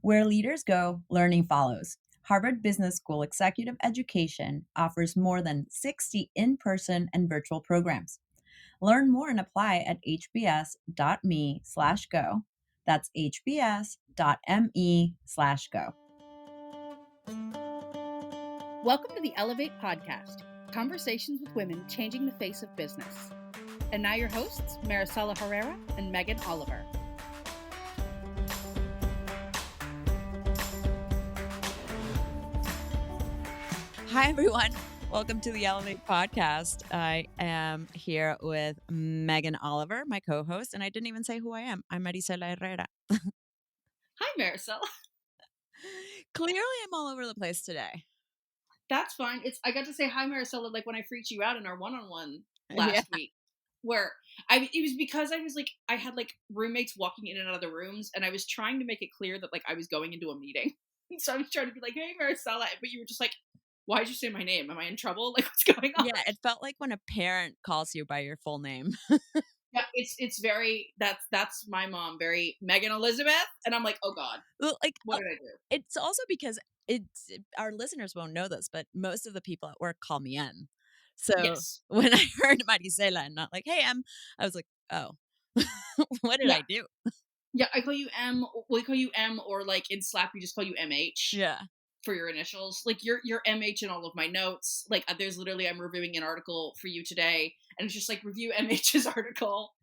Where leaders go, learning follows. Harvard Business School Executive Education offers more than 60 in-person and virtual programs. Learn more and apply at hbs.me/go. That's hbs.me/go. Welcome to the Ellevate podcast, conversations with women changing the face of business. And now your hosts, Maricella Herrera and Megan Oliver. Hi, everyone. Welcome to the Ellevate podcast. I am here with Megan Oliver, my co-host, and I didn't even say who I am. I'm Maricella Herrera. Hi, Maricella. Clearly, I'm all over the place today. That's fine. I got to say hi, Maricella, like when I freaked you out in our one-on-one last week, where it was because I had roommates walking in and out of the rooms, and I was trying to make it clear that I was going into a meeting. And so I was trying to be like, hey, Maricella, but you were just like, why'd you say my name? Am I in trouble? What's going on? Yeah, it felt like when a parent calls you by your full name. Yeah, it's very that's my mom, very Megan Elizabeth, and I'm like, oh God, Well, what did I do? it's also because our listeners won't know this, but most of the people at work call me M. So Yes, when I heard Maricela and not like, hey, M, I was like, oh, what did yeah, I do? yeah. I call you M. We call you M, or in Slap, we just call you MH Yeah. for your initials. You're MH in all of my notes. There's literally I'm reviewing an article for you today, and it's just review MH's article.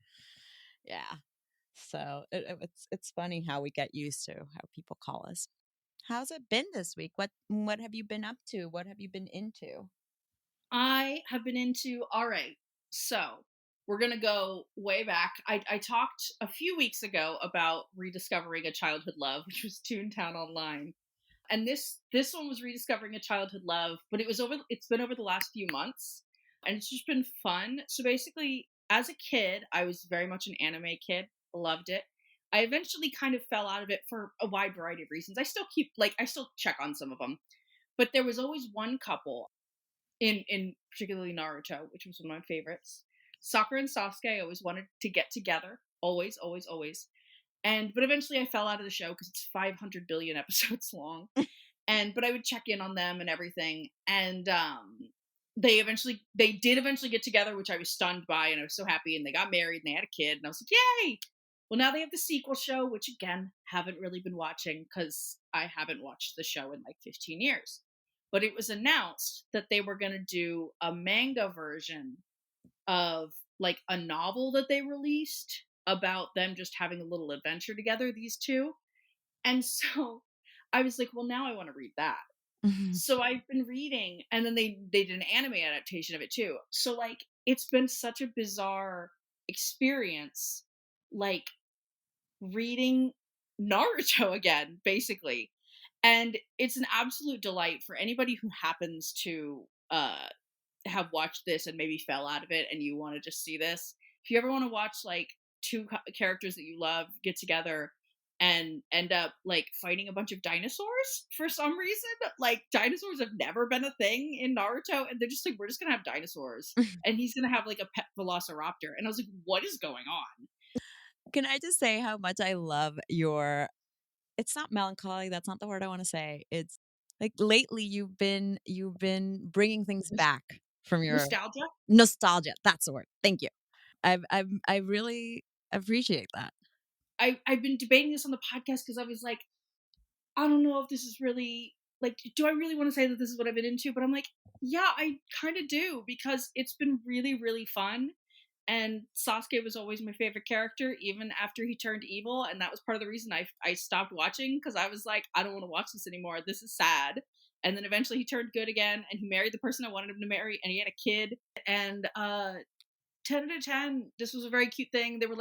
Yeah. So it's funny how we get used to how people call us. How's it been this week? What have you been up to? What have you been into? I have been into, all right, so we're going to go way back. I talked a few weeks ago about rediscovering a childhood love, which was Toontown Online. And this one was rediscovering a childhood love, but it's been over the last few months, and it's just been fun. So basically, as a kid, I was very much an anime kid, loved it. I eventually kind of fell out of it for a wide variety of reasons. I still check on some of them, but there was always one couple in particularly Naruto, which was one of my favorites. Sakura and Sasuke, I always wanted to get together, always, always, always. But eventually I fell out of the show because it's 500 billion episodes long. But I would check in on them and everything. And they did eventually get together, which I was stunned by, and I was so happy. And they got married and they had a kid, and I was like, yay! Well, now they have the sequel show, which again, haven't really been watching because I haven't watched the show in 15 years. But it was announced that they were going to do a manga version of a novel that they released about them just having a little adventure together, these two. And so I was like, well, now I want to read that. So I've been reading, and then they did an anime adaptation of it too. So it's been such a bizarre experience, reading Naruto again, basically. And it's an absolute delight for anybody who happens to have watched this and maybe fell out of it and you want to just see this. If you ever want to watch two characters that you love get together and end up fighting a bunch of dinosaurs for some reason, dinosaurs have never been a thing in Naruto, and they're just we're just gonna have dinosaurs and he's gonna have a pet velociraptor, and I was like, what is going on? Can I just say how much I love your it's not melancholy, that's not the word I want to say. It's lately you've been bringing things back from your Nostalgia. nostalgia. That's the word. Thank you. I really appreciate that. I've been debating this on the podcast because I was like, I don't know if this is really do I really want to say that this is what I've been into? But I'm like, yeah, I kind of do, because it's been really, really fun. And Sasuke was always my favorite character, even after he turned evil. And that was part of the reason I stopped watching, because I was like, I don't want to watch this anymore. This is sad. And then eventually he turned good again, and he married the person I wanted him to marry, and he had a kid. And 10 out of 10, this was a very cute thing. They were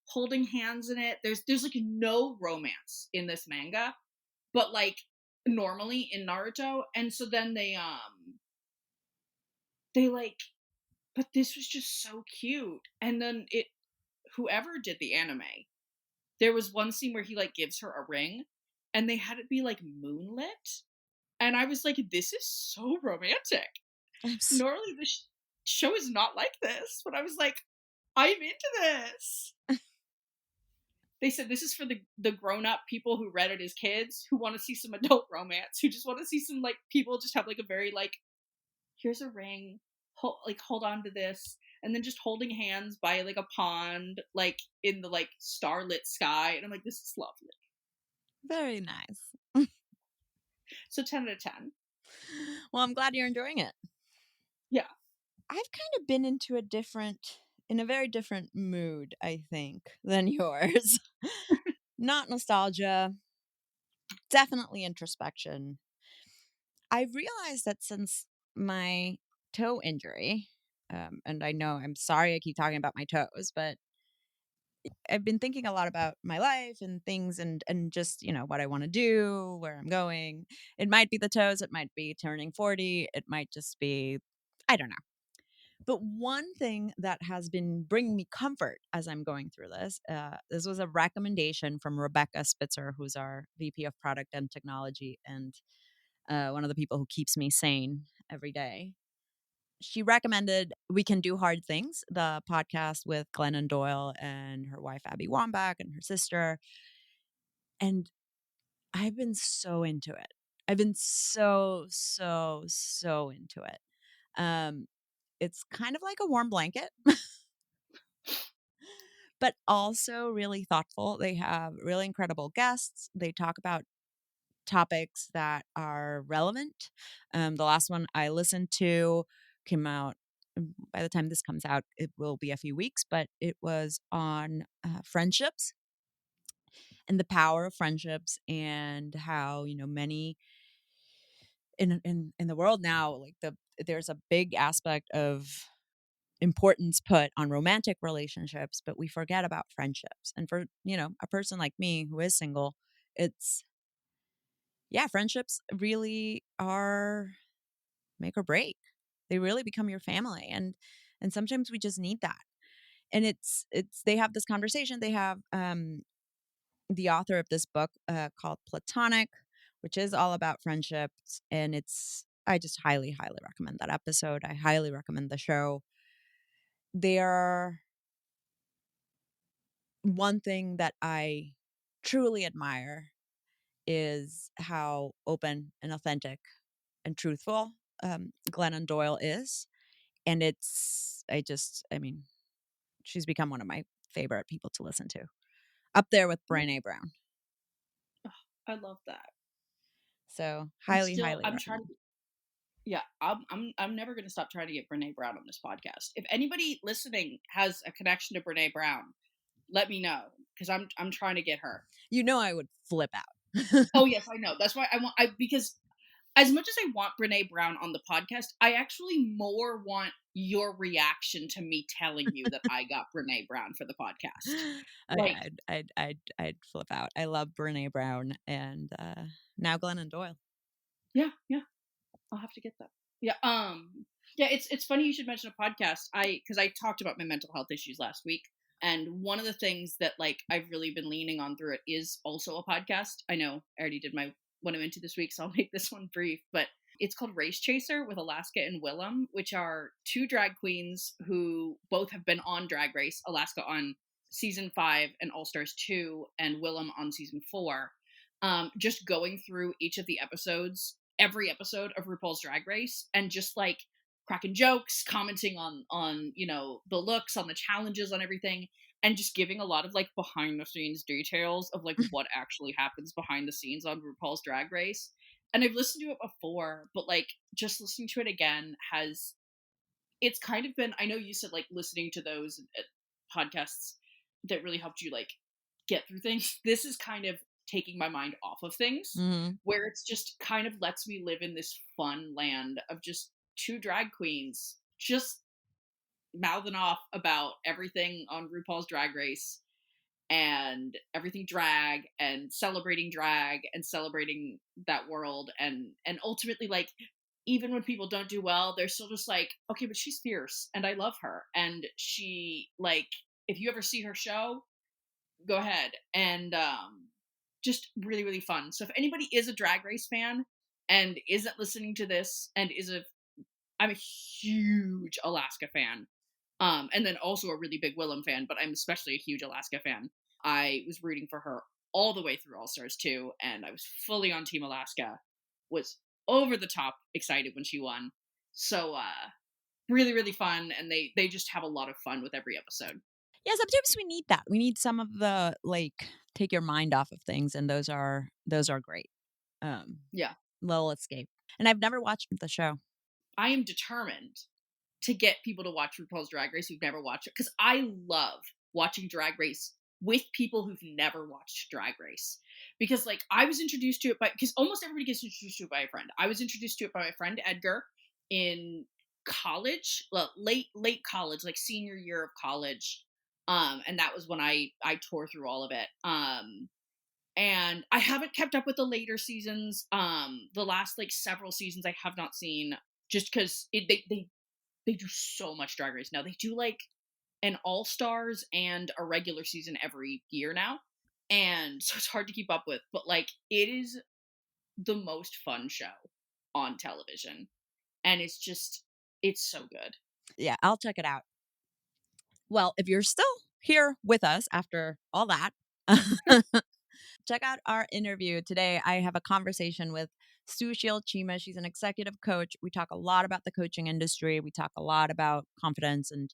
holding hands in it. There's no romance in this manga, but normally in Naruto. And so then they but this was just so cute. And then whoever did the anime, there was one scene where he gives her a ring, and they had it be moonlit, and I was like, this is so romantic. Normally the show is not like this, but I was like, I'm into this. They said this is for the grown up people who read it as kids who want to see some adult romance, who just want to see some like people just have like a very like here's a ring, hold on to this, and then just holding hands by like a pond, like in the like starlit sky, and I'm like, this is lovely. Very nice. So 10 out of 10. Well, I'm glad you're enjoying it. Yeah. I've kind of been in a very different mood, I think, than yours. Not nostalgia, definitely introspection. I've realized that since my toe injury, and I know I'm sorry I keep talking about my toes, but I've been thinking a lot about my life and things and just, what I want to do, where I'm going. It might be the toes, it might be turning 40, it might just be I don't know. But one thing that has been bringing me comfort as I'm going through this was a recommendation from Rebecca Spitzer, who's our VP of Product and Technology, and one of the people who keeps me sane every day. She recommended We Can Do Hard Things, the podcast with Glennon Doyle and her wife, Abby Wambach, and her sister. And I've been so into it. I've been so, so, so into it. Um, it's kind of like a warm blanket, but also really thoughtful. They have really incredible guests. They talk about topics that are relevant. The last one I listened to came out. By the time this comes out, it will be a few weeks, but it was on friendships and the power of friendships and how many in the world now, like there's a big aspect of importance put on romantic relationships, but we forget about friendships. And for, a person like me who is single, it's, yeah, friendships really are make or break. They really become your family. And sometimes we just need that. And they have this conversation. They have the author of this book called Platonic, which is all about friendships. And I just highly, highly recommend that episode. I highly recommend the show. They are one thing that I truly admire is how open and authentic and truthful Glennon Doyle is. And I mean, she's become one of my favorite people to listen to, up there with Yeah. Brené Brown. I love that. So highly, highly I'm trying recommend. to yeah, I'm never gonna stop trying to get Brene Brown on this podcast. If anybody listening has a connection to Brene Brown, let me know because I'm trying to get her. I would flip out. Oh yes, I know. That's why I because as much as I want Brene Brown on the podcast, I actually more want your reaction to me telling you that I got Brene Brown for the podcast. Oh yeah, Like, I'd flip out. I love Brené Brown and now Glennon Doyle. yeah, yeah, I'll have to get that. Yeah, yeah, it's funny you should mention a podcast. Because I talked about my mental health issues last week, and one of the things that like I've really been leaning on through it is also a podcast. I know I already did my what I'm into this week, so I'll make this one brief, but it's called Race Chaser with Alaska and Willem, which are two drag queens who both have been on Drag Race, Alaska on season 5 and All Stars 2, and Willem on season 4. Just going through each of the episodes, every episode of RuPaul's Drag Race, and just like cracking jokes, commenting on the looks, on the challenges, on everything, and just giving a lot of like behind the scenes details of like what actually happens behind the scenes on RuPaul's Drag Race. And I've listened to it before, but like just listening to it again has it's kind of been I know you said like listening to those podcasts that really helped you like get through things. This is kind of taking my mind off of things Hmm. where it's just kind of lets me live in this fun land of just two drag queens just mouthing off about everything on RuPaul's Drag Race and everything drag and celebrating that world and ultimately like even when people don't do well they're still just like okay but she's fierce and I love her and she like if you ever see her show go ahead and just really really fun. So if anybody is a Drag Race fan and isn't listening to this and I'm a huge Alaska fan, and then also a really big Willem fan, but I'm especially a huge Alaska fan. I was rooting for her all the way through All Stars 2, and I was fully on Team Alaska. Was over the top excited when she won. So really, really fun, and they just have a lot of fun with every episode. Yeah, sometimes we need that. We need some of the, like, take your mind off of things, and those are great. Um, Yeah. Little escape. And I've never watched the show. I am determined to get people to watch RuPaul's Drag Race who've never watched it, because I love watching Drag Race with people who've never watched Drag Race. Because like I was introduced to it by, because almost everybody gets introduced to it by a friend. I was introduced to it by my friend Edgar in college, well, late college, like senior year of college. And that was when I tore through all of it. And I haven't kept up with the later seasons. The last like several seasons I have not seen, just because they do so much Drag Race now. They do like an All Stars and a regular season every year now, and so it's hard to keep up with. But like, it is the most fun show on television, and it's so good. Yeah, I'll check it out. Well, if you're still here with us after all that, check out our interview. Today, I have a conversation with Sushil Cheema. She's an executive coach. We talk a lot about the coaching industry. We talk a lot about confidence and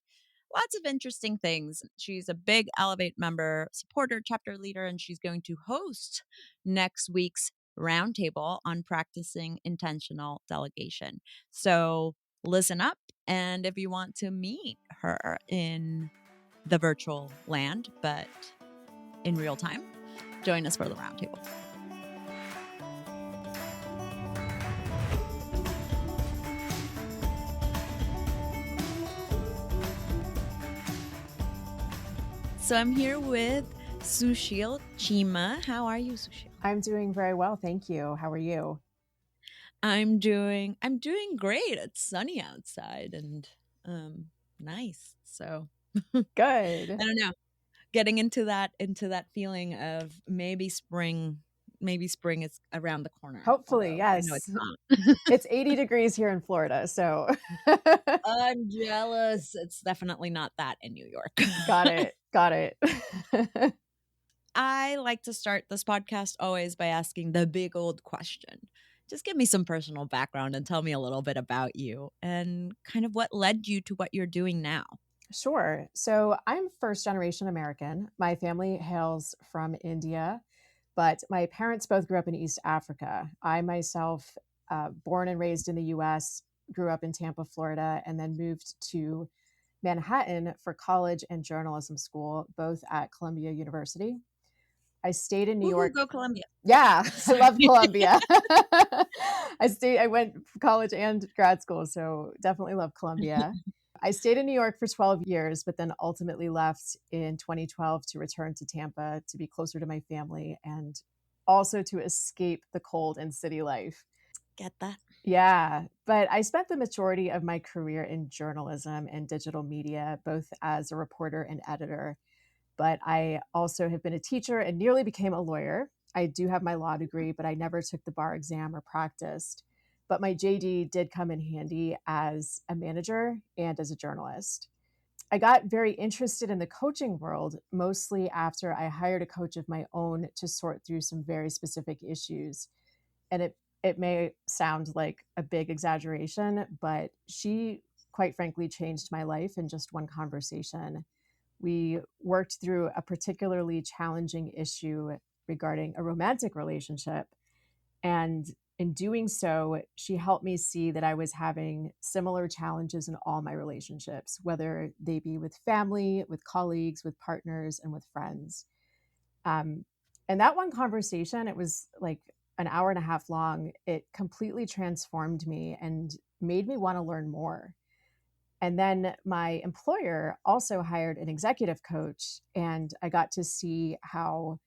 lots of interesting things. She's a big Ellevate member, supporter, chapter leader, and she's going to host next week's roundtable on practicing intentional delegation. So listen up. And if you want to meet her in the virtual land, but in real time, join us for the roundtable. So I'm here with Sushil Cheema. How are you, Sushil? I'm doing very well, thank you. How are you? I'm doing great. It's sunny outside and nice. So I Good. don't know. Getting into that feeling of maybe spring is around the corner, Hopefully, although I know it's yes. not. It's 80 degrees here in Florida, so I'm jealous. It's definitely not that in New York. got it. Got it. I like to start this podcast always by asking the big old question. Just give me some personal background and tell me a little bit about you and kind of what led you to what you're doing now. Sure. So I'm first generation American. My family hails from India, but my parents both grew up in East Africa. I myself, born and raised in the US, grew up in Tampa, Florida, and then moved to Manhattan for college and journalism school, both at Columbia University. I stayed in New Woohoo, York. go Columbia. Yeah, I Sorry. love Columbia. I went for college and grad school, so definitely love Columbia. I stayed in New York for 12 years, but then ultimately left in 2012 to return to Tampa to be closer to my family and also to escape the cold and city life. Get that? Yeah, but I spent the majority of my career in journalism and digital media, both as a reporter and editor. But I also have been a teacher and nearly became a lawyer. I do have my law degree, but I never took the bar exam or practiced. But my JD did come in handy as a manager and as a journalist. I got very interested in the coaching world mostly after I hired a coach of my own to sort through some very specific issues. And it may sound like a big exaggeration, but she quite frankly changed my life in just one conversation. We worked through a particularly challenging issue regarding a romantic relationship. And in doing so, she helped me see that I was having similar challenges in all my relationships, whether they be with family, with colleagues, with partners, and with friends. Um, and that one conversation, it was like an hour and a half long. It completely transformed me and made me want to learn more. And then my employer also hired an executive coach, and I got to see how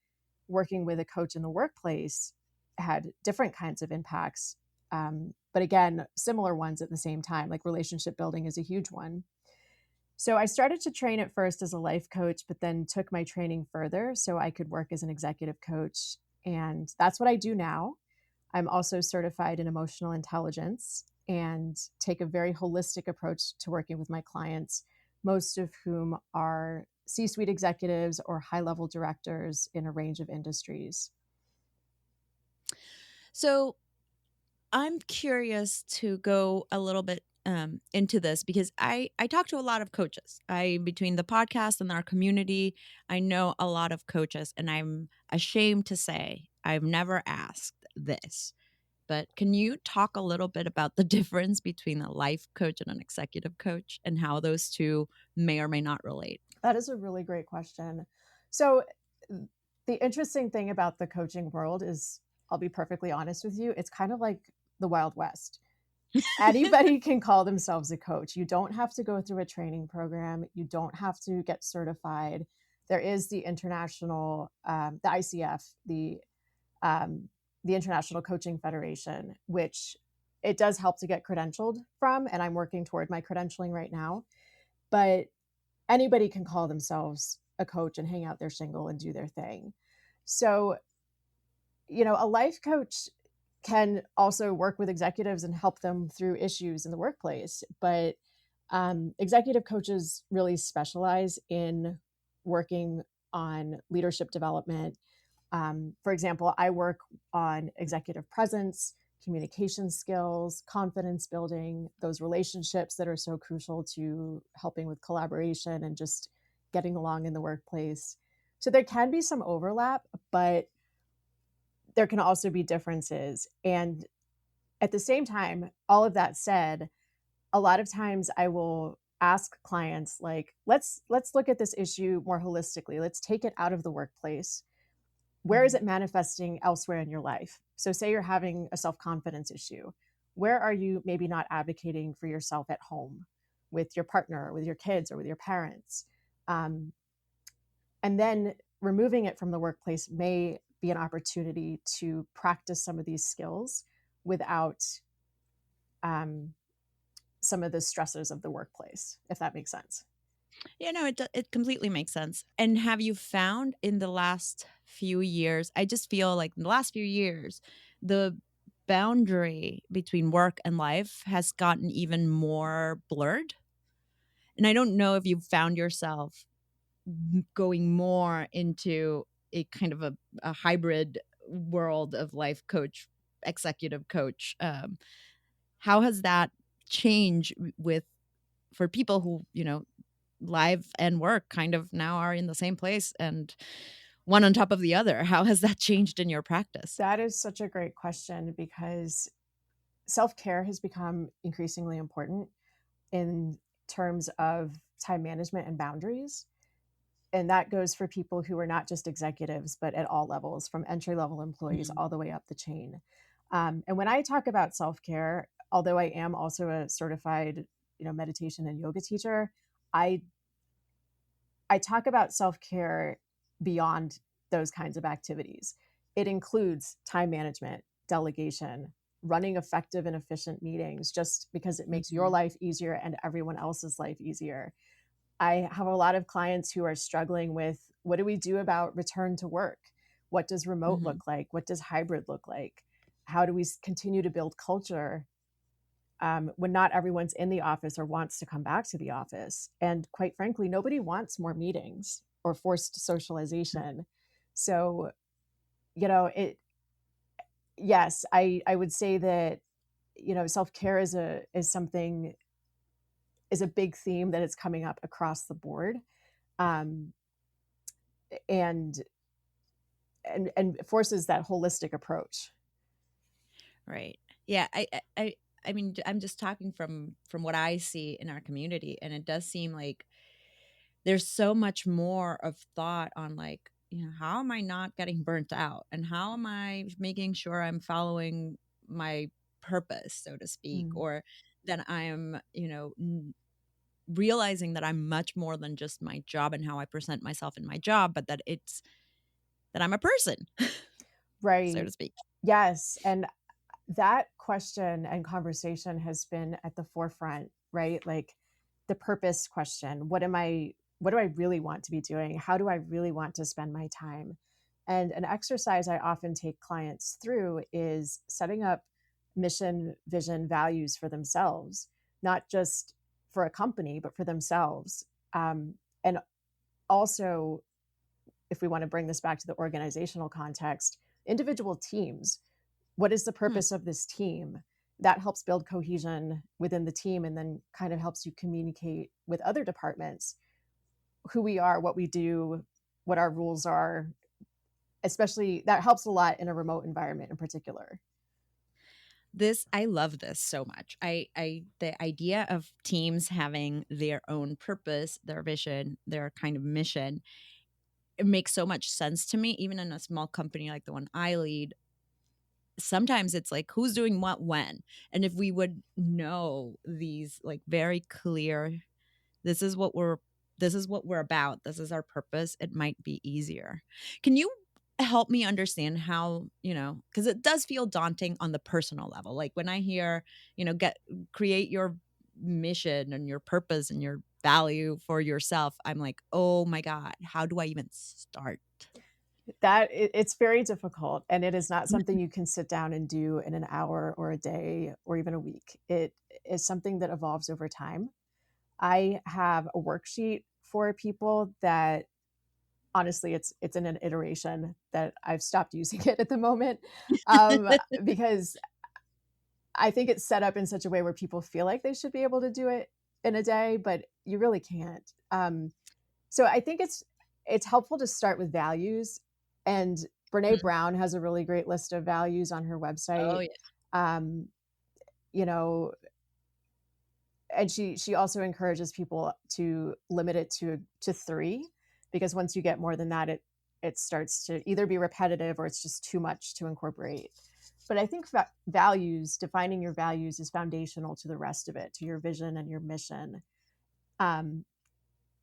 working with a coach in the workplace had different kinds of impacts. But again, similar ones at the same time, like relationship building is a huge one. So I started to train at first as a life coach, but then took my training further so I could work as an executive coach. And that's what I do now. I'm also certified in emotional intelligence and take a very holistic approach to working with my clients, most of whom are C-suite executives or high-level directors in a range of industries. So I'm curious to go a little bit into this because I talk to a lot of coaches. I between the podcast and our community, I know a lot of coaches, and I'm ashamed to say I've never asked this. But can you talk a little bit about the difference between a life coach and an executive coach and how those two may or may not relate? That is a really great question. So, the interesting thing about the coaching world is, I'll be perfectly honest with you, it's kind of like the Wild West. Anybody can call themselves a coach. You don't have to go through a training program. You don't have to get certified. There is the international, the ICF, um, the International Coaching Federation, which it does help to get credentialed from, and I'm working toward my credentialing right now. But anybody can call themselves a coach and hang out their shingle and do their thing. So, a life coach can also work with executives and help them through issues in the workplace. But executive coaches really specialize in working on leadership development. For example, I work on executive presence, communication skills, confidence building, those relationships that are so crucial to helping with collaboration and just getting along in the workplace. So there can be some overlap, but there can also be differences. And at the same time, all of that said, a lot of times I will ask clients like, let's look at this issue more holistically. Let's take it out of the workplace. Where is Mhm. it manifesting elsewhere in your life? So say you're having a self-confidence issue. Where are you maybe not advocating for yourself at home with your partner, with your kids, or with your parents? Um, and then removing it from the workplace may be an opportunity to practice some of these skills without um, some of the stresses of the workplace, if that makes sense. Yeah, no, it completely makes sense. And have you found in the last few years, I just feel like in the last few years, the boundary between work and life has gotten even more blurred? And I don't know if you've found yourself going more into a kind of a hybrid world of life coach, executive coach. How has that changed with for people who, live and work kind of now are in the same place and one on top of the other? How has that changed in your practice? That is such a great question because self-care has become increasingly important in terms of time management and boundaries. And that goes for people who are not just executives, but at all levels, from entry level employees Mhm. all the way up the chain. And when I talk about self care, although I am also a certified, meditation and yoga teacher, I I talk about self care beyond those kinds of activities. It includes time management, delegation, running effective and efficient meetings, just because it makes your Mhm. life easier and everyone else's life easier. I have a lot of clients who are struggling with, what do we do about return to work? What does remote Mhm. look like? What does hybrid look like? How do we continue to build culture when not everyone's in the office or wants to come back to the office? And quite frankly, nobody wants more meetings or forced socialization. So, it, yes, I would say that, self-care is something, is a big theme that is coming up across the board. Um, and and forces that holistic approach. Right. Yeah, I mean, I'm just talking from what I see in our community, and it does seem like there's so much more of thought on, like, how am I not getting burnt out, and how am I making sure I'm following my purpose, so to speak, Mm. or that I'm, realizing that I'm much more than just my job and how I present myself in my job, but that I'm a person, so to Right. speak. Yes. And that question and conversation has been at the forefront, right? Like the purpose question. What do I really want to be doing? How do I really want to spend my time? And an exercise I often take clients through is setting up mission, vision, values for themselves, not just for a company, but for themselves. And also, if we want to bring this back to the organizational context, individual teams. What is the Hmm. purpose of this team? That helps build cohesion within the team and then kind of helps you communicate with other departments who we are, what we do, what our rules are. Especially that helps a lot in a remote environment in particular. This I love this so much. I the idea of teams having their own purpose, their vision, their kind of mission, it makes so much sense to me. Even in a small company like the one I lead, sometimes it's like who's doing what when. And if we would know these like very clear, this is what we're about, this is our purpose, it might be easier. Can you help me understand how, because it does feel daunting on the personal level, like when I hear, get create your mission and your purpose and your value for yourself, I'm like, oh my god, how do I even start? It's very difficult, and it is not something you can sit down and do in an hour or a day or even a week. It is something that evolves over time. I have a worksheet for people that honestly it's in an iteration that I've stopped using it at the moment, because I think it's set up in such a way where people feel like they should be able to do it in a day, but you really can't. So I think it's helpful to start with values, and Brene Mhm. Brown has a really great list of values on her Oh website. yeah. Um, you know, and she also encourages people to limit it to three, because once you get more than that, it starts to either be repetitive or it's just too much to incorporate. But I think values, defining your values, is foundational to the rest of it, to your vision and your mission. Um,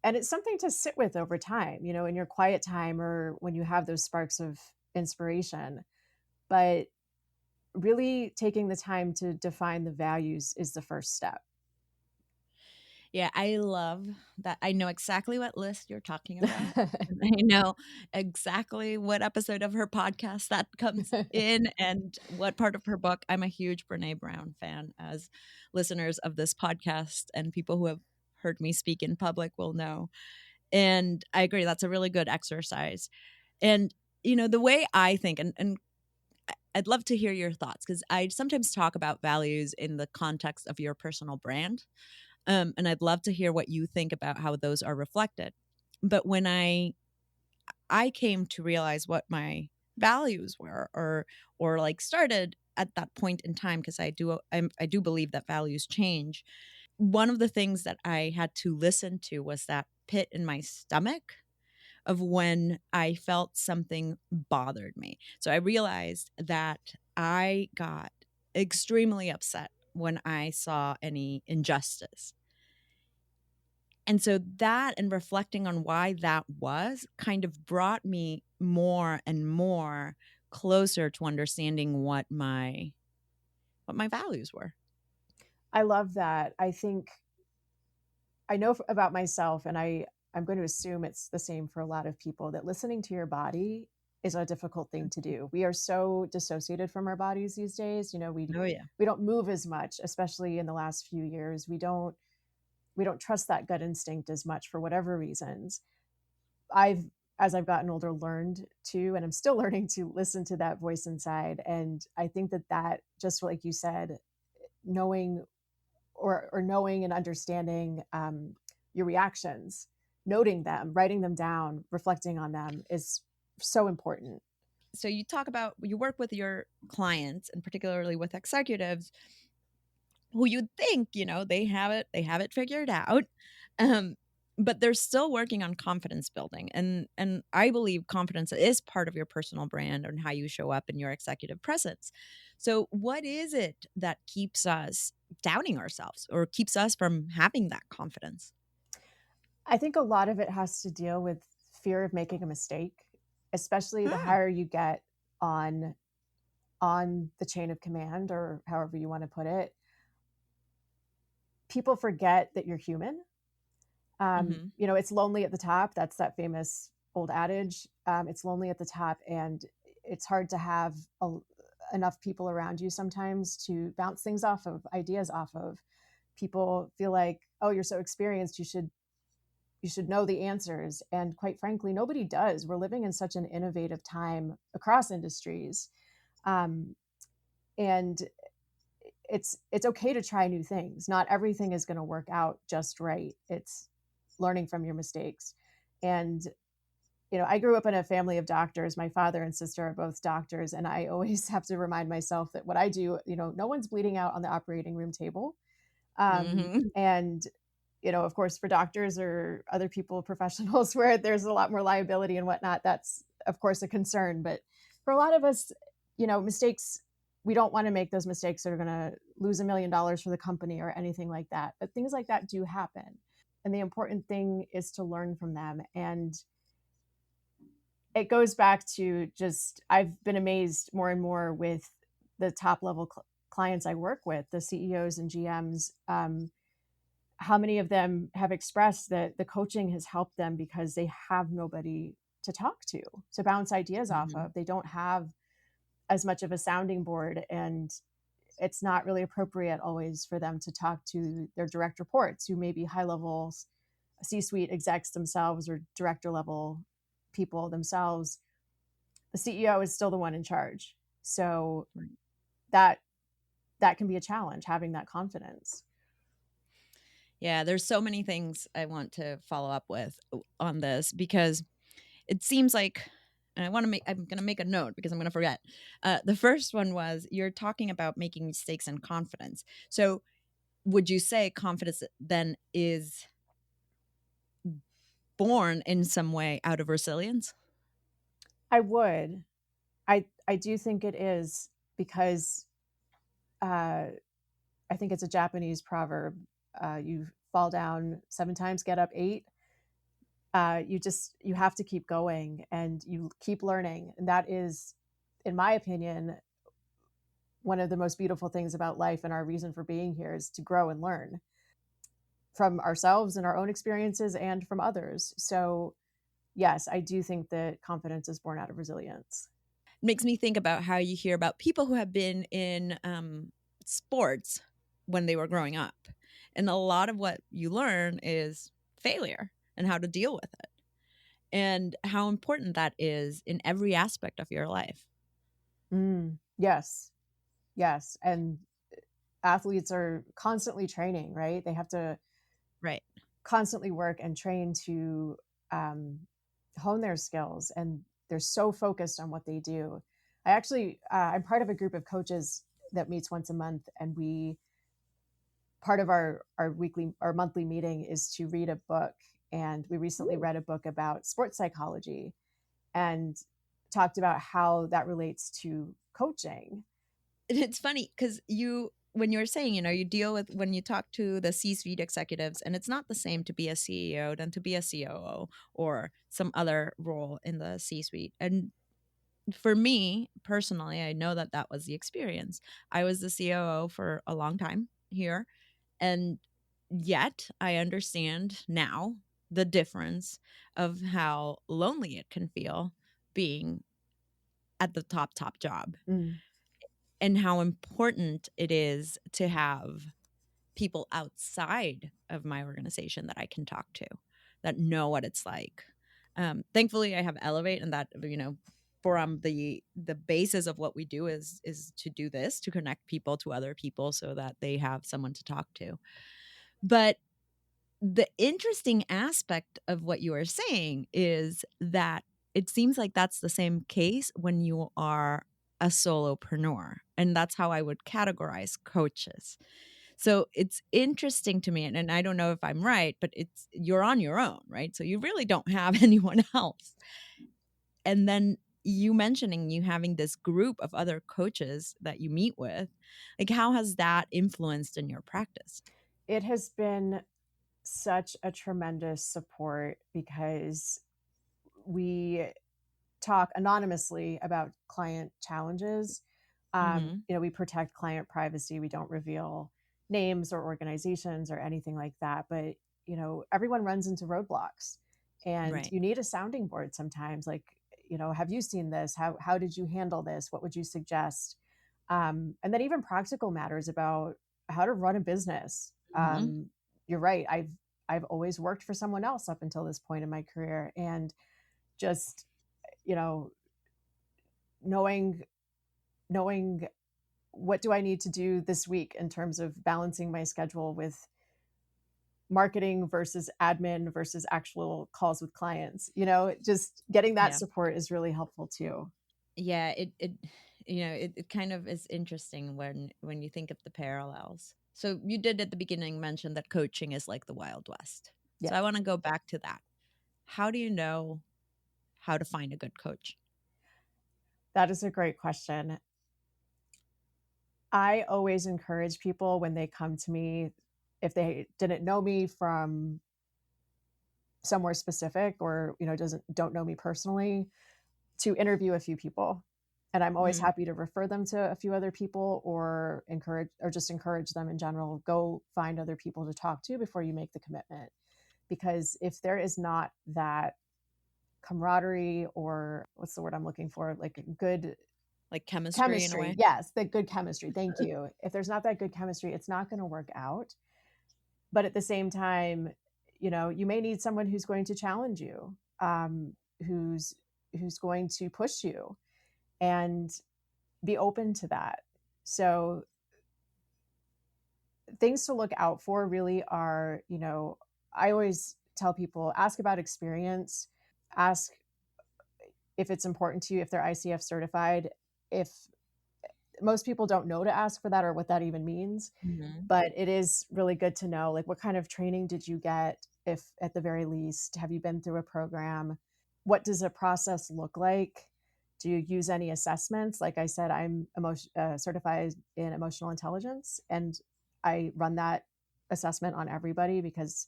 and it's something to sit with over time, in your quiet time or when you have those sparks of inspiration. But really taking the time to define the values is the first step. Yeah, I love that. I know exactly what list you're talking about. And I know exactly what episode of her podcast that comes in and what part of her book. I'm a huge Brene Brown fan, as listeners of this podcast and people who have heard me speak in public will know. And I agree, that's a really good exercise. And, the way I think, and I'd love to hear your thoughts because I sometimes talk about values in the context of your personal brand, and I'd love to hear what you think about how those are reflected. But when I came to realize what my values were, or like started at that point in time, because I do believe that values change. One of the things that I had to listen to was that pit in my stomach of when I felt something bothered me. So I realized that I got extremely upset when I saw any injustice. And so that, and reflecting on why that was, kind of brought me more and more closer to understanding what my values were. I love that. I think I know about myself, and I'm going to assume it's the same for a lot of people, that listening to your body is a difficult thing to do. We are so dissociated from our bodies these days. Oh yeah. We don't move as much, especially in the last few years. We don't trust that gut instinct as much for whatever reasons. I've as I've gotten older learned to, and I'm still learning to listen to that voice inside. And I think that just like you said, knowing or knowing and understanding your reactions, noting them, writing them down, reflecting on them is so important. So you work with your clients, and particularly with executives who you'd think, they have it figured out. Um, but they're still working on confidence building. And I believe confidence is part of your personal brand and how you show up in your executive presence. So what is it that keeps us doubting ourselves or keeps us from having that confidence? I think a lot of it has to deal with fear of making a mistake, especially the Ah, higher you get on the chain of command, or however you want to put it. People forget that you're human. mhm. It's lonely at the top. That's that famous old adage. It's lonely at the top, and it's hard to have enough people around you sometimes to bounce things ideas off of. People feel like, oh, you're so experienced, you should know the answers. And quite frankly, nobody does. We're living in such an innovative time across industries. Um, and it's okay to try new things. Not everything is going to work out just right. It's learning from your mistakes. And I grew up in a family of doctors. My father and sister are both doctors, and I always have to remind myself that what I do, no one's bleeding out on the operating room table. Hmm. And of course, for doctors or other people, professionals, where there's a lot more liability and whatnot, that's of course a concern. But for a lot of us, mistakes, we don't want to make those mistakes that are going to lose $1 million for the company or anything like that. But things like that do happen. And the important thing is to learn from them. And it goes back to just, I've been amazed more and more with the top level clients I work with, the CEOs and GMs. How many of them have expressed that the coaching has helped them because they have nobody to talk to bounce ideas off Hmm. of. They don't have as much of a sounding board, and it's not really appropriate always for them to talk to their direct reports, who may be high level C-suite execs themselves or director level people themselves. The CEO is still the one in charge. So that that can be a challenge, having that confidence. Yeah, there's so many things I want to follow up with on this because it seems like, and I'm going to make a note because I'm going to forget. The first one was you're talking about making mistakes and confidence. So would you say confidence then is born in some way out of resilience? I would. I do think it is because uh, I think it's a Japanese proverb. You fall down 7 times, get up eight. You have to keep going and you keep learning, and that is, in my opinion, one of the most beautiful things about life, and our reason for being here is to grow and learn from ourselves and our own experiences and from others. So yes, I do think that confidence is born out of resilience. Makes me think about how you hear about people who have been in sports when they were growing up. And a lot of what you learn is failure and how to deal with it and how important that is in every aspect of your life. Yes, yes. And athletes are constantly training, right? They have to Right. constantly work and train to um, hone their skills, and they're so focused on what they do. I'm part of a group of coaches that meets once a month, and we part of our monthly meeting is to read a book. And we recently Ooh. read a book about sports psychology and talked about how that relates to coaching. And it's funny because when you were saying, you deal with when you talk to the C-suite executives, and it's not the same to be a CEO than to be a COO or some other role in the C-suite. And for me personally, I know that that was the experience. I was the COO for a long time here, and yet I understand now the difference of how lonely it can feel being at the top job Mm, and how important it is to have people outside of my organization that I can talk to that know what it's like. Thankfully, I have Ellevate, and that for the basis of what we do is to do this to connect people to other people so that they have someone to talk to. But the interesting aspect of what you are saying is that it seems like that's the same case when you are a solopreneur, and that's how I would categorize coaches. So it's interesting to me, and I don't know if I'm right, but it's you're on your own, right? So you really don't have anyone else. And then you mentioning you having this group of other coaches that you meet with, like how has that influenced in your practice? it has been such a tremendous support because we talk anonymously about client challenges. Mhm. We protect client privacy. We don't reveal names or organizations or anything like that. But everyone runs into roadblocks, and Right. you need a sounding board sometimes. Like, have you seen this? How did you handle this? What would you suggest? And then even practical matters about how to run a business. Mhm. You're right. I've always worked for someone else up until this point in my career. And just, you know, knowing knowing what do I need to do this week in terms of balancing my schedule with marketing versus admin versus actual calls with clients. Just getting that Yeah. support is really helpful too. Yeah, it kind of is interesting when you think of the parallels. So you did at the beginning mention that coaching is like the Wild West. So Yeah, I want to go back to that. How do you know how to find a good coach? that is a great question. I always encourage people when they come to me, if they didn't know me from somewhere specific or don't know me personally, to interview a few people. And I'm always Mhm. happy to refer them to a few other people or just encourage them in general. Go find other people to talk to before you make the commitment. Because if there is not that camaraderie, or what's the word I'm looking for, like good Like chemistry in a chemistry. way? Yes, the good chemistry. Thank you. If there's not that good chemistry, it's not going to work out. But at the same time, you may need someone who's going to challenge you, who's going to push you, and be open to that. So things to look out for really are, I always tell people, ask about experience, ask if it's important to you, if they're ICF certified. If most people don't know to ask for that or what that even means, Mhm. but it is really good to know, like, what kind of training did you get? If at the very least, have you been through a program? What does a process look like? Do you use any assessments? Like I said, I'm certified in emotional intelligence, and I run that assessment on everybody because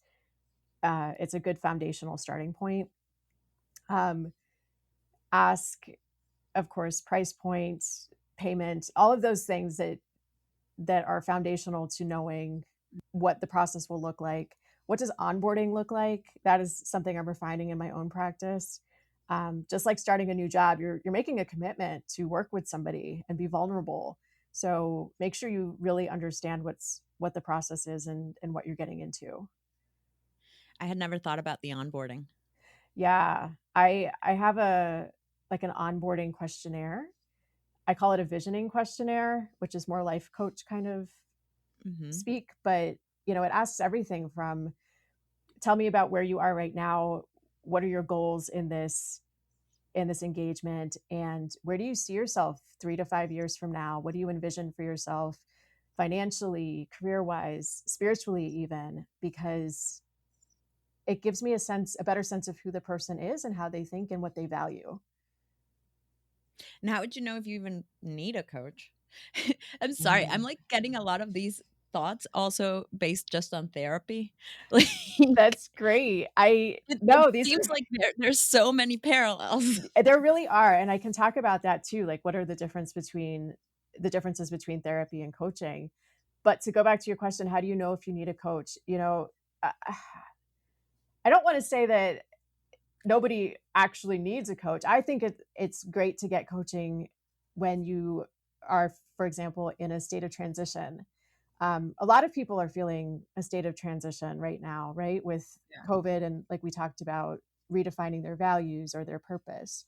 it's a good foundational starting point. Um, Ask, of course, price points, payment, all of those things that are foundational to knowing what the process will look like. What does onboarding look like? That is something I'm refining in my own practice. Just like starting a new job, you're making a commitment to work with somebody and be vulnerable. So make sure you really understand what the process is and what you're getting into. I had never thought about the onboarding. Yeah, I have a like an onboarding questionnaire. I call it a visioning questionnaire, which is more life coach kind of Mhm. speak, but it asks everything from, tell me about where you are right now, what are your goals in this engagement, and where do you see yourself 3 to 5 years from now? What do you envision for yourself financially, career-wise, spiritually even? Because it gives me a better sense of who the person is and how they think and what they value. And how would you know if you even need a coach? I'm sorry, I'm, Mm. like, getting a lot of these thoughts also based just on therapy. Like, That's great. I it no, these are seems like there's so many parallels. there really are, and I can talk about that too, like, what are the differences between therapy and coaching. But to go back to your question, how do you know if you need a coach? Uh, I don't wanna say that nobody actually needs a coach. I think it's great to get coaching when you are, for example, in a state of transition. A lot of people are feeling a state of transition right now, right? With Yeah. COVID and, like we talked about, redefining their values or their purpose.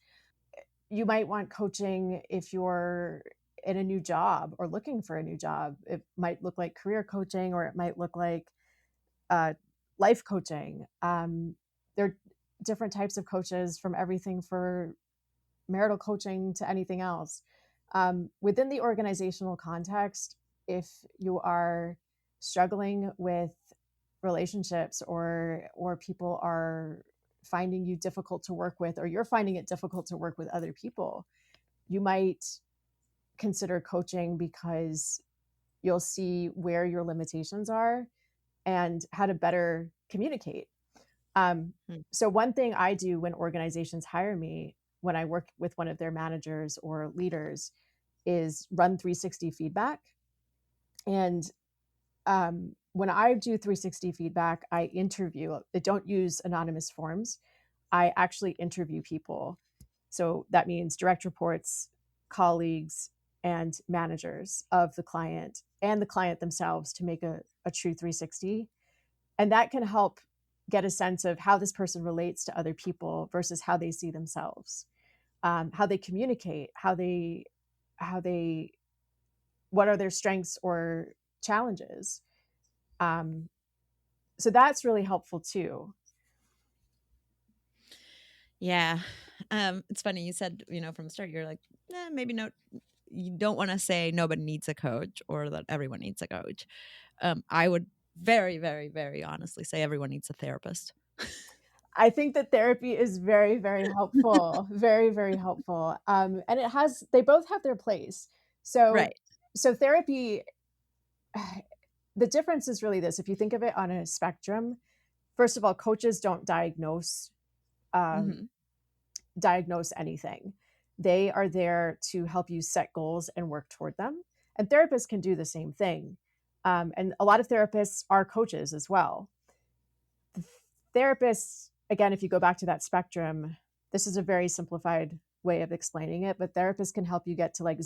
You might want coaching if you're in a new job or looking for a new job. It might look like career coaching, or it might look like uh, life coaching. There are different types of coaches, from everything for marital coaching to anything else. Within the organizational context, if you are struggling with relationships, or people are finding you difficult to work with, or you're finding it difficult to work with other people, you might consider coaching because you'll see where your limitations are and how to better communicate. Um, Hmm. so, one thing I do when organizations hire me, when I work with one of their managers or leaders, is run 360 feedback. And when I do 360 feedback, I don't use anonymous forms. I actually interview people. So that means direct reports, colleagues, and managers of the client and the client themselves, to make a true 360. And that can help get a sense of how this person relates to other people versus how they see themselves, how they communicate, how they, what are their strengths or challenges. So that's really helpful too. Yeah. It's funny you said, from the start, you're like, maybe no, you don't want to say nobody needs a coach or that everyone needs a coach. I would very, very, very honestly say everyone needs a therapist. I think that therapy is very, very helpful, very, very helpful. And they both have their place. So, Right. so therapy, the difference is really this: if you think of it on a spectrum, first of all, coaches don't um, Hmm. diagnose anything. They are there to help you set goals and work toward them. And therapists can do the same thing. And a lot of therapists are coaches as well. Therapists, again, if you go back to that spectrum, this is a very simplified way of explaining it, but therapists can help you get to like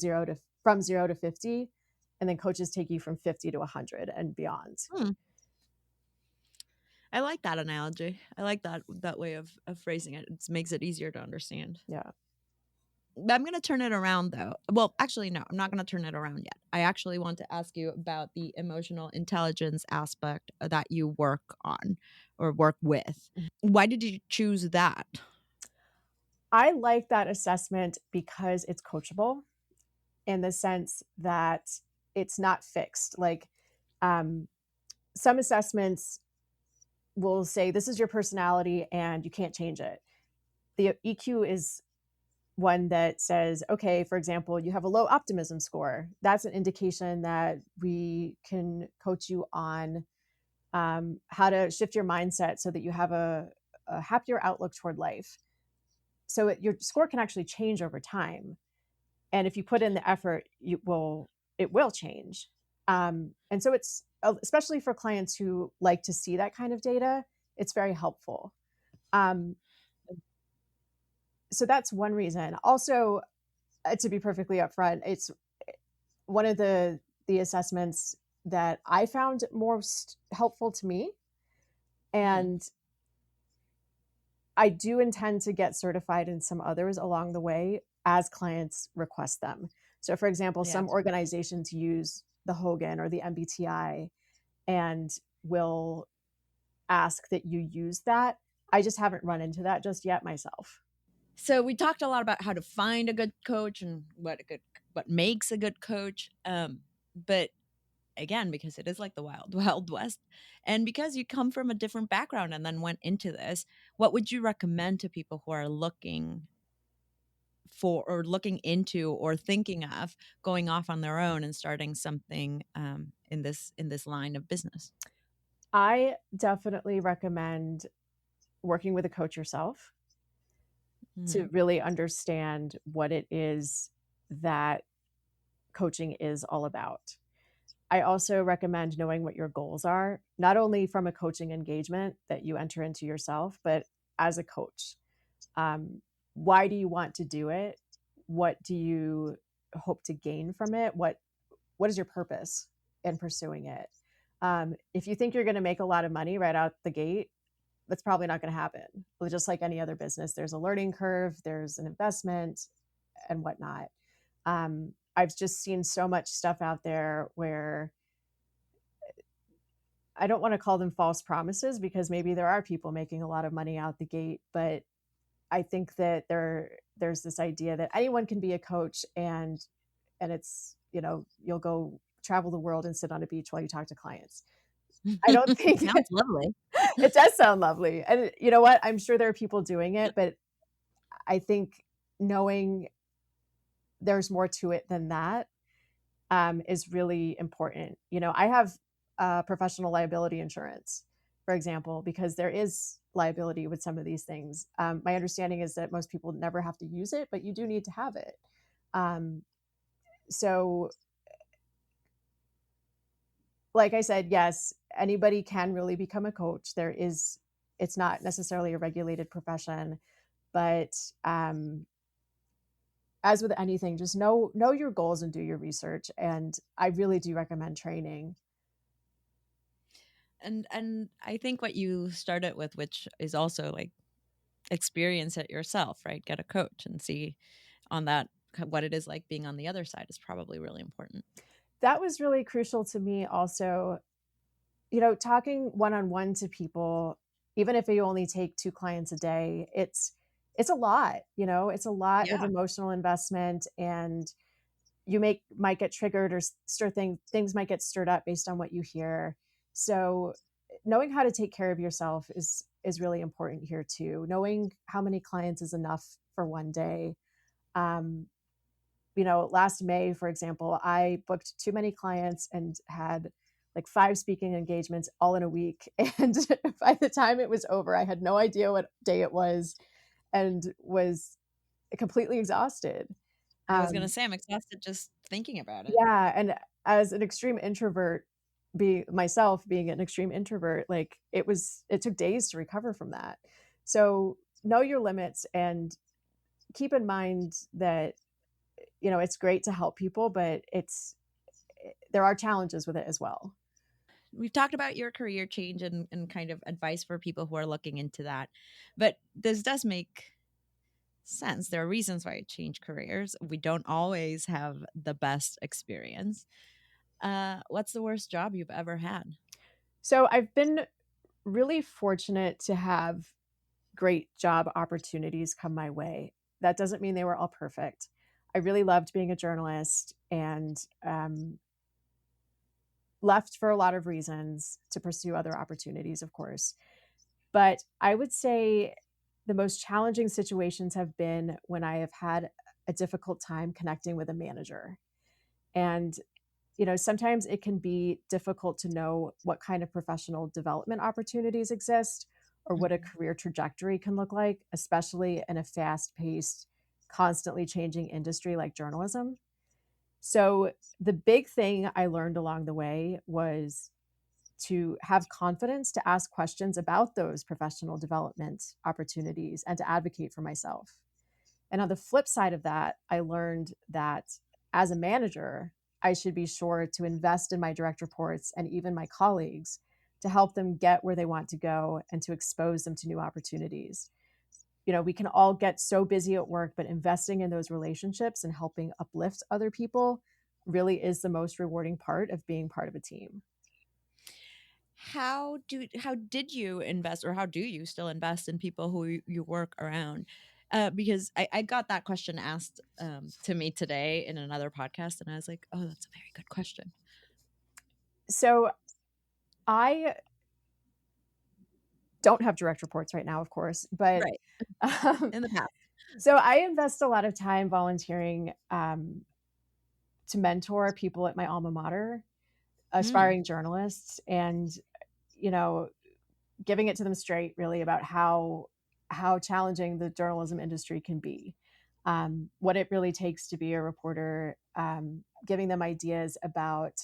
from 0 to 50, and then coaches take you from 50 to 100 and beyond. Hmm. I like that analogy. I like that way of phrasing it. It makes it easier to understand. Yeah. But I'm going to turn it around though. Well, actually, no, I'm not going to turn it around yet. I actually want to ask you about the emotional intelligence aspect that you work on or work with. Why did you choose that? I like that assessment because it's coachable in the sense that it's not fixed. Like um, some assessments will say, this is your personality and you can't change it. The EQ is one that says, okay, for example, you have a low optimism score. That's an indication that we can coach you on how to shift your mindset so that you have a happier outlook toward life. So your score can actually change over time. And if you put in the effort, it will change. And so it's, especially for clients who like to see that kind of data, it's very helpful. Um, so that's one reason. Also, to be perfectly upfront, it's one of the assessments that I found most helpful to me. Hmm. And I do intend to get certified in some others along the way as clients request them. So, for example, some Yes. organizations use the Hogan or the MBTI and will ask that you use that. I just haven't run into that just yet myself. So we talked a lot about how to find a good coach and what makes a good coach. But again, because it is like the wild, wild west, and because you come from a different background and then went into this, what would you recommend to people who are looking for or looking into or thinking of going off on their own and starting something in this line of business? I definitely recommend working with a coach yourself to Hmm. really understand what it is that coaching is all about. I also recommend knowing what your goals are, not only from a coaching engagement that you enter into yourself, but as a coach. Um, why do you want to do it? What do you hope to gain from it? What is your purpose in pursuing it? If you think you're going to make a lot of money right out the gate, that's probably not going to happen. But just like any other business, there's a learning curve, there's an investment, and whatnot. I've just seen so much stuff out there where I don't want to call them false promises because maybe there are people making a lot of money out the gate, but I think that there's this idea that anyone can be a coach and it's, you'll go travel the world and sit on a beach while you talk to clients. I don't think Sounds lovely. it does sound lovely. And you know what? I'm sure there are people doing it, but I think knowing there's more to it than that is really important. I have professional liability insurance, for example, because there is liability with some of these things. My understanding is that most people never have to use it, but you do need to have it. Um, so, like I said, yes, anybody can really become a coach. It's not necessarily a regulated profession, but as with anything, just know your goals and do your research. And I really do recommend training. And I think what you started with, which is also like experience it yourself, right? Get a coach and see on that what it is like being on the other side is probably really important. That was really crucial to me also. Talking one-on-one to people, even if you only take 2 clients a day, it's a lot, it's a lot of Yeah. emotional investment, and you might get triggered or things might get stirred up based on what you hear. So, knowing how to take care of yourself is really important here too. Knowing how many clients is enough for one day. Um, Last May, for example, I booked too many clients and had like 5 speaking engagements all in a week. And by the time it was over, I had no idea what day it was and was completely exhausted. I was gonna Um, say I'm exhausted just thinking about it. yeah, and as an extreme introvert, being an extreme introvert, like it took days to recover from that. So know your limits and keep in mind that it's great to help people, but there are challenges with it as well. We've talked about your career change and kind of advice for people who are looking into that. But this does make sense. There are reasons why I change careers. We don't always have the best experience. What's the worst job you've ever had? So I've been really fortunate to have great job opportunities come my way. That doesn't mean they were all perfect. I really loved being a journalist and left for a lot of reasons to pursue other opportunities, of course. But I would say the most challenging situations have been when I have had a difficult time connecting with a manager. And sometimes it can be difficult to know what kind of professional development opportunities exist or what a Mhm. career trajectory can look like, especially in a fast paced, constantly changing industry like journalism. So, the big thing I learned along the way was to have confidence to ask questions about those professional development opportunities and to advocate for myself. And on the flip side of that, I learned that as a manager, I should be sure to invest in my direct reports and even my colleagues to help them get where they want to go and to expose them to new opportunities. We can all get so busy at work, but investing in those relationships and helping uplift other people really is the most rewarding part of being part of a team. How did you invest, or how do you still invest in people who you work around? Because I got that question asked to me today in another podcast, and I was like, oh, that's a very good question. So I don't have direct reports right now, of course, but Right. um, In the past. so I invest a lot of time volunteering to mentor people at my alma mater, Mm, aspiring journalists, and you know, giving it to them straight, really, about how challenging the journalism industry can be, what it really takes to be a reporter, giving them ideas about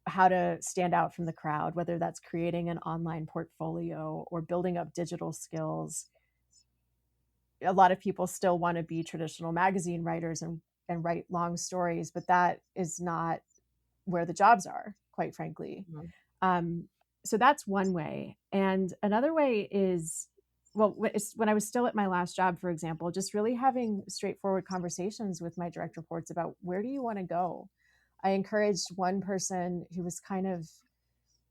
how to stand out from the crowd, whether that's creating an online portfolio or building up digital skills. A lot of people still want to be traditional magazine writers and write long stories, but that is not where the jobs are, quite frankly. mhm, Um, so that's one way. And another way is, well, when I was still at my last job, for example, just really having straightforward conversations with my direct reports about where do you want to go. I encouraged one person who was kind of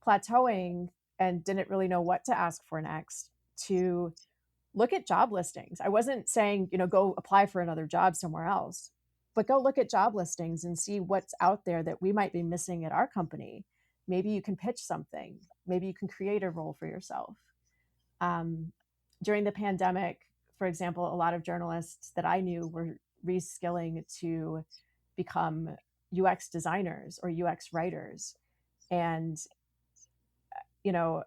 plateauing and didn't really know what to ask for next to look at job listings. I wasn't saying, go apply for another job somewhere else, but go look at job listings and see what's out there that we might be missing at our company. Maybe you can pitch something. Maybe you can create a role for yourself. Um, During the pandemic, for example, a lot of journalists that I knew were reskilling to become UX designers or UX writers. And, you know,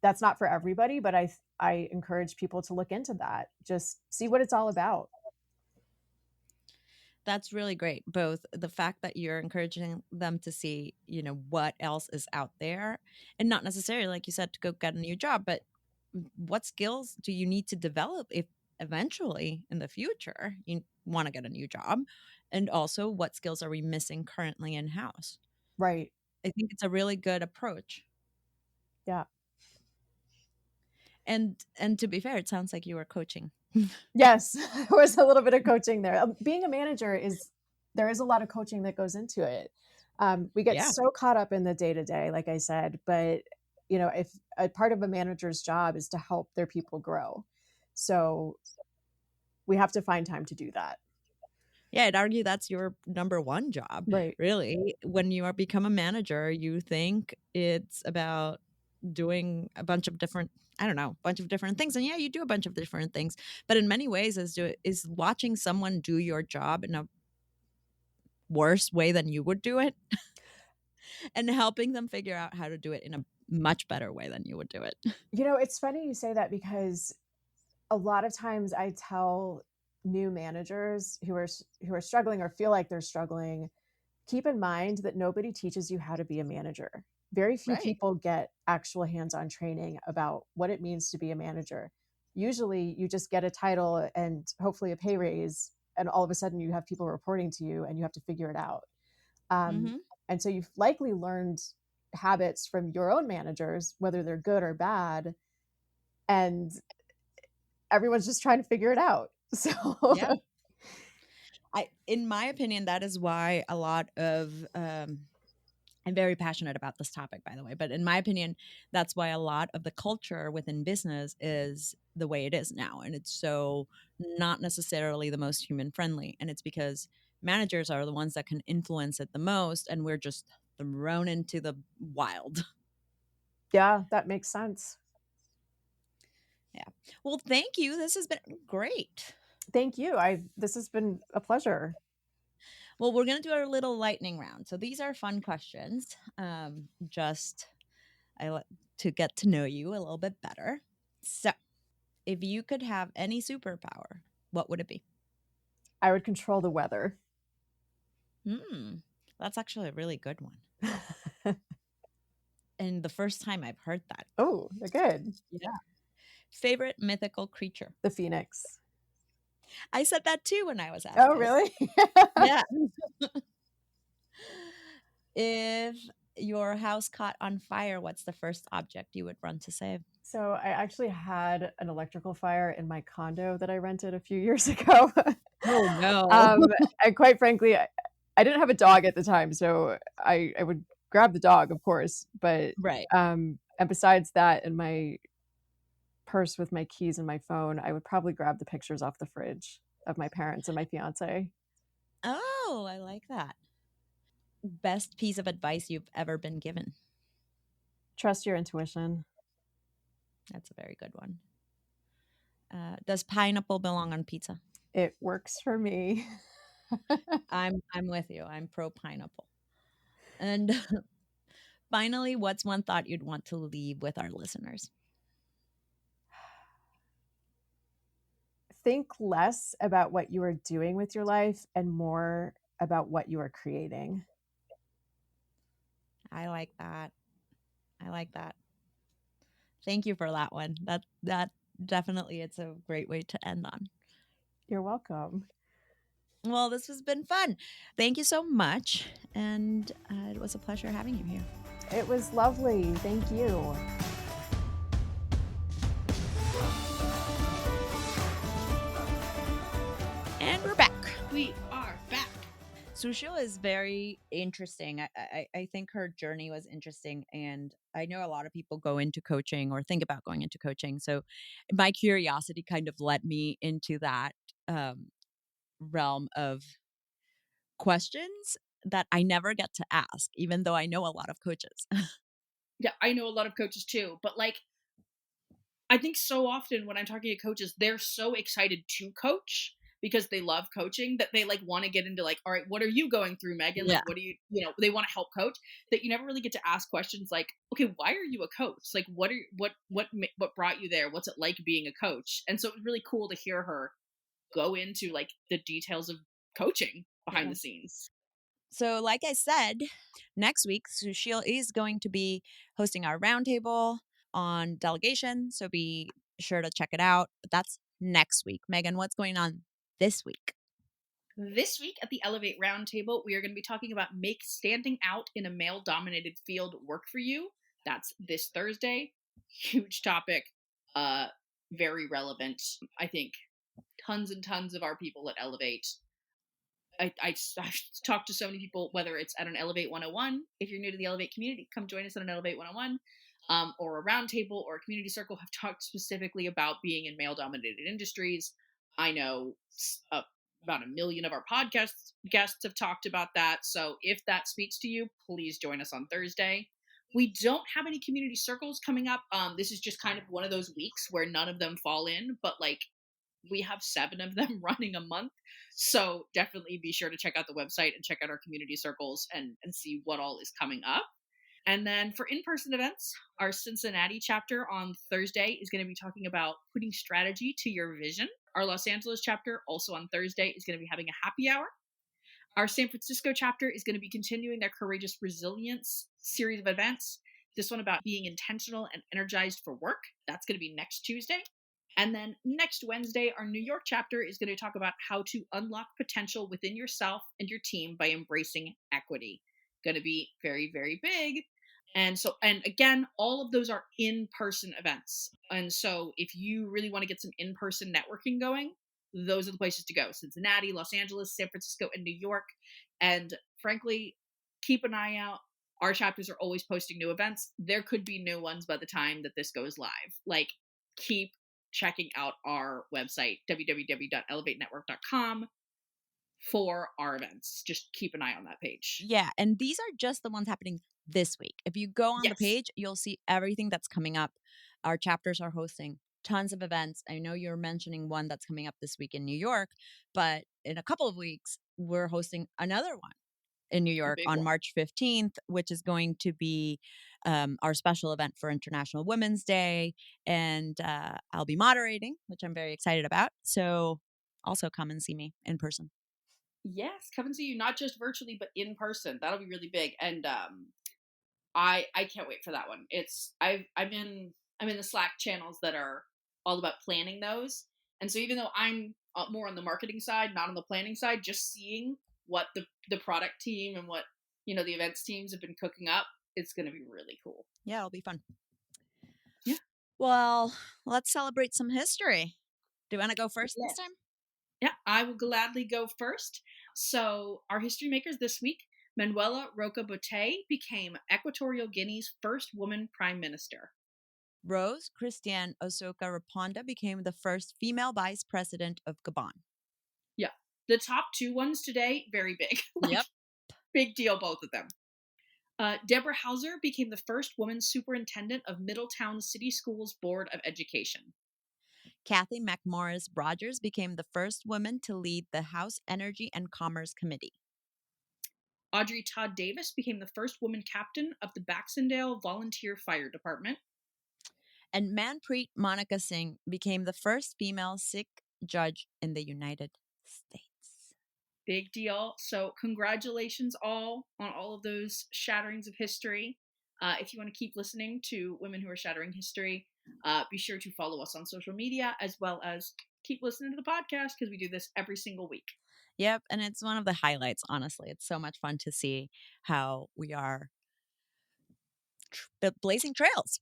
that's not for everybody, but I encourage people to look into that. Just see what it's all about. that's really great. Both the fact that you're encouraging them to see, what else is out there, and not necessarily, like you said, to go get a new job, but what skills do you need to develop if eventually in the future you want to get a new job? And also, what skills are we missing currently in house? Right. I think it's a really good approach. Yeah. And to be fair, it sounds like you were coaching. Yes, there was a little bit of coaching there. Being a manager there is a lot of coaching that goes into it. We get Yeah. so caught up in the day to day, like I said, but if a part of a manager's job is to help their people grow, so we have to find time to do that. Yeah, I'd argue that's your number one job, Right. really. When you are become a manager, you think it's about doing a bunch of different, I don't know, bunch of different things. And yeah, you do a bunch of different things, but in many ways is watching someone do your job in a worse way than you would do it and helping them figure out how to do it in a much better way than you would do it. It's funny you say that because a lot of times I tell new managers who are struggling or feel like they're struggling, keep in mind that nobody teaches you how to be a manager. Very few Right. people get actual hands-on training about what it means to be a manager. Usually you just get a title and hopefully a pay raise, and all of a sudden you have people reporting to you and you have to figure it out. Um, Hmm. and so you've likely learned habits from your own managers, whether they're good or bad, and everyone's just trying to figure it out. So Yeah. In my opinion, that is why a lot of, I'm very passionate about this topic, by the way, but in my opinion, that's why a lot of the culture within business is the way it is now. And it's so not necessarily the most human friendly. And it's because managers are the ones that can influence it the most. And we're just thrown into the wild. yeah, that makes sense. Yeah. Well, thank you. This has been great. Thank you. I This has been a pleasure. Well, we're going to do our little lightning round. So these are fun questions. Just I like to get to know you a little bit better. So, if you could have any superpower, what would it be? I would control the weather. Hmm, that's actually a really good one. And the first time I've heard that. Oh, they're good. Yeah. Favorite mythical creature? The phoenix. I said that too when I was asked Oh, this. really? Yeah. If your house caught on fire, what's the first object you would run to save? So I actually had an electrical fire in my condo that I rented a few years ago. Oh no. um, and quite frankly, I didn't have a dog at the time, so I would grab the dog, of course. But Right. and besides that, in my purse with my keys and my phone, I would probably grab the pictures off the fridge of my parents and my fiance. Oh, I like that. Best piece of advice you've ever been given? Trust your intuition. That's a very good one. Does pineapple belong on pizza? It works for me. I'm with you. I'm pro pineapple. And finally, what's one thought you'd want to leave with our listeners? Think less about what you are doing with your life and more about what you are creating. I like that. I like that. Thank you for that one. That definitely it's a great way to end on. You're welcome. Well, this has been fun. Thank you so much, and it was a pleasure having you here. It was lovely. Thank you. And we're back. We are back. Sushil is very interesting. I think her journey was interesting. And I know a lot of people go into coaching or think about going into coaching. So my curiosity kind of led me into that um, realm of questions that I never get to ask, even though I know a lot of coaches. Yeah, I know a lot of coaches too, but like I think so often when I'm talking to coaches, they're so excited to coach because they love coaching that they like want to get into like, all right, what are you going through, Megan? Like, Yeah. what do they want to help coach that you never really get to ask questions like, okay, why are you a coach? Like, what brought you there? What's it like being a coach? And so it was really cool to hear her go into like the details of coaching behind Yeah. the scenes. So, like I said, next week, Sushil is going to be hosting our roundtable on delegation. So be sure to check it out. But that's next week. Megan, what's going on this week? This week at the Ellevate Roundtable, we are going to be talking about make standing out in a male dominated field work for you. That's this Thursday. Huge topic. Uh, very relevant. I think tons and tons of our people at Ellevate. I've talked to so many people, whether it's at an Ellevate 101. If you're new to the Ellevate community, come join us at an Ellevate 101, or a roundtable or a community circle, have talked specifically about being in male dominated industries. I know about 1 million of our podcast guests have talked about that. So if that speaks to you, please join us on Thursday. We don't have any community circles coming up. This is just kind of one of those weeks where none of them fall in, but like we have 7 of them running a month. So definitely be sure to check out the website and check out our community circles and see what all is coming up. And then for in-person events, our Cincinnati chapter on Thursday is going to be talking about putting strategy to your vision. Our Los Angeles chapter, also on Thursday, is going to be having a happy hour. Our San Francisco chapter is going to be continuing their Courageous Resilience series of events. This one about being intentional and energized for work. That's going to be next Tuesday. And then next Wednesday, our New York chapter is going to talk about how to unlock potential within yourself and your team by embracing equity. Going to be very, very big. And again, all of those are in-person events. And so if you really want to get some in-person networking going, those are the places to go. Cincinnati, Los Angeles, San Francisco, and New York. And frankly, keep an eye out. Our chapters are always posting new events. There could be new ones by the time that this goes live. Like, keep checking out our website, www.ellevatenetwork.com, for our events. Just keep an eye on that page. Yeah, and these are just the ones happening this week. If you go on the Yes. page, you'll see everything that's coming up. Our chapters are hosting tons of events. I know you're mentioning one that's coming up this week in New York, but in a couple of weeks, we're hosting another one in New A York big on one. March 15th, which is going to be our special event for International Women's Day. And I'll be moderating, which I'm very excited about. So also come and see me in person. Yes, come and see you, not just virtually, but in person. That'll be really big. And I can't wait for that one. I'm in the Slack channels that are all about planning those. And so even though I'm more on the marketing side, not on the planning side, just seeing what the product team and what the events teams have been cooking up, it's going to be really cool. Yeah, it'll be fun. Yeah. Well, let's celebrate some history. Do you want to go first this Yes. time? Yeah, I will gladly go first. So, our history makers this week, Manuela Roca Bote became Equatorial Guinea's first woman prime minister. Rose Christiane Osoka Raponda became the first female vice president of Gabon. Yeah. The top 2 ones today, very big. Yep. Big deal, both of them. Deborah Hauser became the first woman superintendent of Middletown City Schools Board of Education. Kathy McMorris Rogers became the first woman to lead the House Energy and Commerce Committee. Audrey Todd Davis became the first woman captain of the Baxendale Volunteer Fire Department. And Manpreet Monica Singh became the first female Sikh judge in the United States. Big deal. So congratulations all on all of those shatterings of history. If you want to keep listening to women who are shattering history, be sure to follow us on social media, as well as keep listening to the podcast, because we do this every single week. Yep, and it's one of the highlights, honestly. It's so much fun to see how we are blazing trails.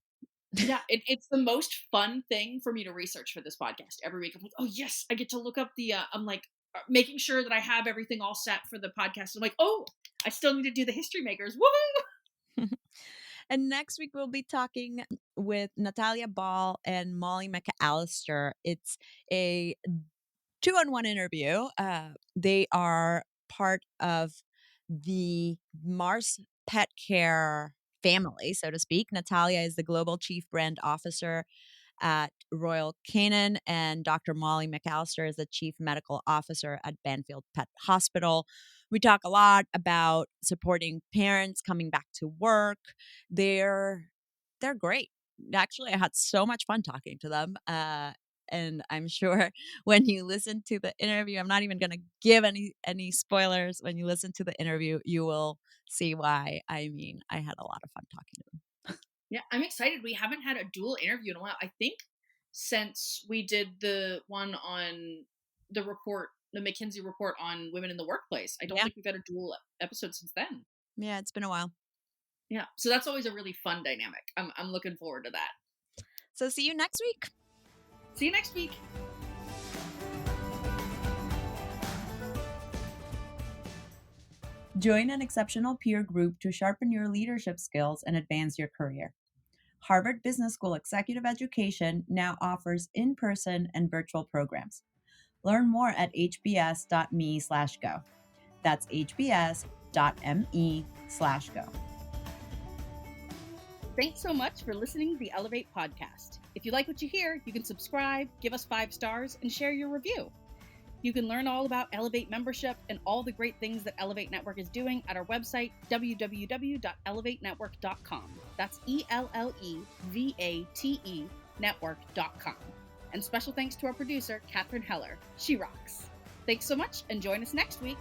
Yeah, it's the most fun thing for me to research for this podcast. Every week I'm like, oh yes, I get to look up I'm like making sure that I have everything all set for the podcast. I'm like, oh, I still need to do the history makers. Woohoo! And next week we'll be talking with Natalia Ball and Molly McAllister. It's a 2-on-1 interview. They are part of the Mars Pet Care family, so to speak. Natalia is the global chief brand officer at Royal Canin, and Dr. Molly McAllister is the chief medical officer at Banfield Pet Hospital. We talk a lot about supporting parents coming back to work. They're great. Actually, I had so much fun talking to them. And I'm sure when you listen to the interview, I'm not even going to give any spoilers. When you listen to the interview, you will see why. I mean, I had a lot of fun talking to them. Yeah, I'm excited. We haven't had a dual interview in a while. I think since we did the one on the report, the McKinsey report on women in the workplace. I don't Yeah. think we've had a dual episode since then. Yeah, it's been a while. Yeah. So that's always a really fun dynamic. I'm looking forward to that. So see you next week. See you next week. Join an exceptional peer group to sharpen your leadership skills and advance your career. Harvard Business School Executive Education now offers in-person and virtual programs. Learn more at hbs.me/go. That's hbs.me/go. Thanks so much for listening to the Ellevate podcast. If you like what you hear, you can subscribe, give us 5 stars, and share your review. You can learn all about Ellevate membership and all the great things that Ellevate Network is doing at our website, www.ellevatenetwork.com. That's ELLEVATE network.com. And special thanks to our producer, Catherine Heller. She rocks. Thanks so much, and join us next week.